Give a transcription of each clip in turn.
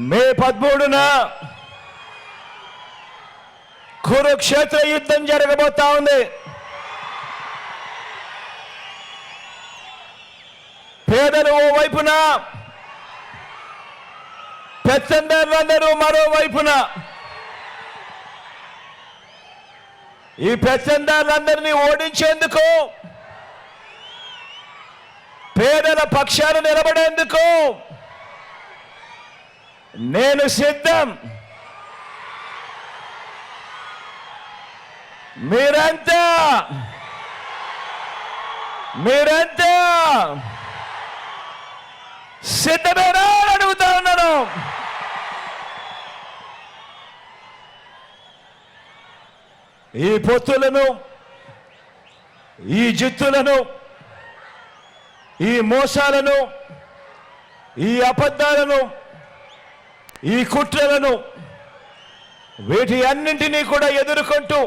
మే 13న కురుక్షేత్ర యుద్ధం జరగబోతా ఉంది. పేదలు ఓ వైపున, పెత్తందారులందరూ మరోవైపున. ఈ పెత్తందారులందరినీ ఓడించేందుకు, పేదల పక్షాన నిలబడేందుకు నేను సిద్ధం. మీరంతా సిద్ధమేనా అని అడుగుతా ఉన్నాను. ఈ పొత్తులను, ఈ జిత్తులను, ఈ మోసాలను, ఈ అబద్ధాలను, ఈ కుట్రలను, వీటి అన్నింటినీ కూడా ఎదుర్కొంటూ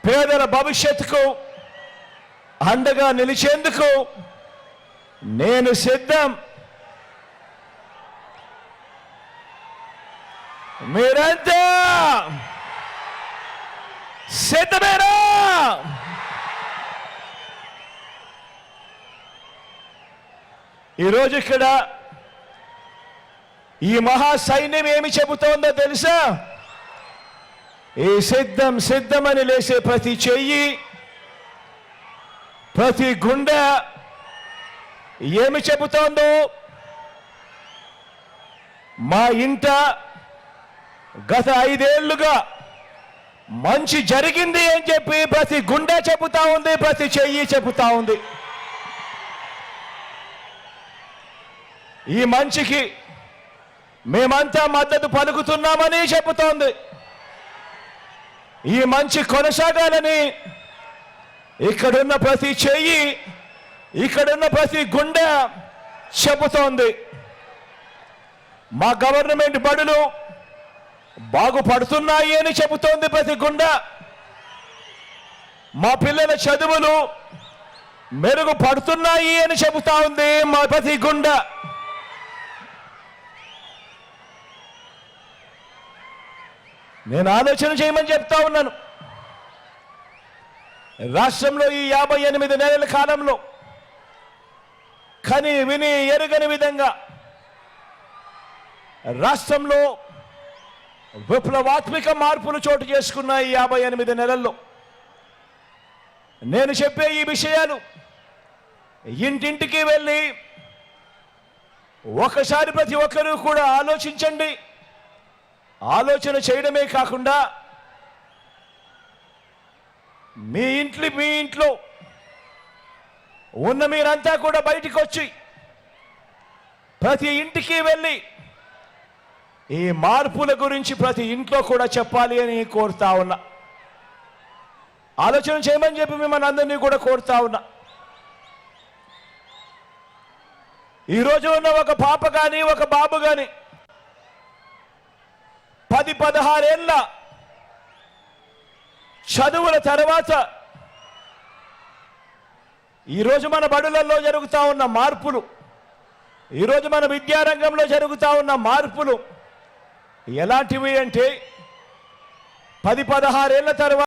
పేదల భవిష్యత్తుకు అండగా నిలిచేందుకు నేను సిద్ధం. మీరంతా సిద్ధమేనా? ఈరోజు ఇక్కడ ఈ మహా సైన్యం ఏమి చెబుతోందో తెలుసా? ఈ సిద్ధం సిద్ధమని లేసే ప్రతి చెయ్యి, ప్రతి గుండె ఏమి చెబుతోందో, మా ఇంట గత 5 ఏళ్లుగా మంచి జరిగింది అని చెప్పి ప్రతి గుండె చెబుతా ఉంది, ప్రతి చెయ్యి చెబుతా ఉంది. ఈ మంచికి మేమంతా మద్దతు పలుకుతున్నామని చెబుతోంది. ఈ మంచి కొనసాగాలని ఇక్కడున్న ప్రతి చెయ్యి, ఇక్కడున్న ప్రతి గుండె చెబుతోంది. మా గవర్నమెంట్ బడులు బాగుపడుతున్నాయి అని చెబుతోంది ప్రతి గుండె. మా పిల్లల చదువులు మెరుగుపడుతున్నాయి అని చెబుతా ఉంది మా ప్రతి గుండె. నేను ఆలోచన చేయమని చెప్తా ఉన్నాను. రాష్ట్రంలో ఈ 58 నెలల కాలంలో కని విని ఎరుగని విధంగా రాష్ట్రంలో విప్లవాత్మక మార్పులు చోటు చేసుకున్న ఈ 58 నెలల్లో నేను చెప్పే ఈ విషయాలు ఇంటింటికి వెళ్ళి ఒకసారి ప్రతి ఒక్కరూ కూడా ఆలోచించండి. ఆలోచన చేయడమే కాకుండా మీ ఇంట్లో ఉన్న మీరంతా కూడా బయటికి వచ్చి ప్రతి ఇంటికి వెళ్ళి ఈ మార్పుల గురించి ప్రతి ఇంట్లో కూడా చెప్పాలి అని కోరుతా ఉన్నా. ఆలోచన చేయమని చెప్పి మిమ్మల్ని అందరినీ కూడా కోరుతా ఉన్నా. ఈరోజు ఉన్న ఒక పాప కానీ, ఒక బాబు కానీ 10-16 ఏళ్ళ చదువుల తర్వాత ఈరోజు మన బడులలో జరుగుతూ ఉన్న మార్పులు, ఈరోజు మన విద్యారంగంలో జరుగుతూ ఉన్న మార్పులు ఎలాంటివి అంటే 10-16 ఏళ్ళ తర్వాత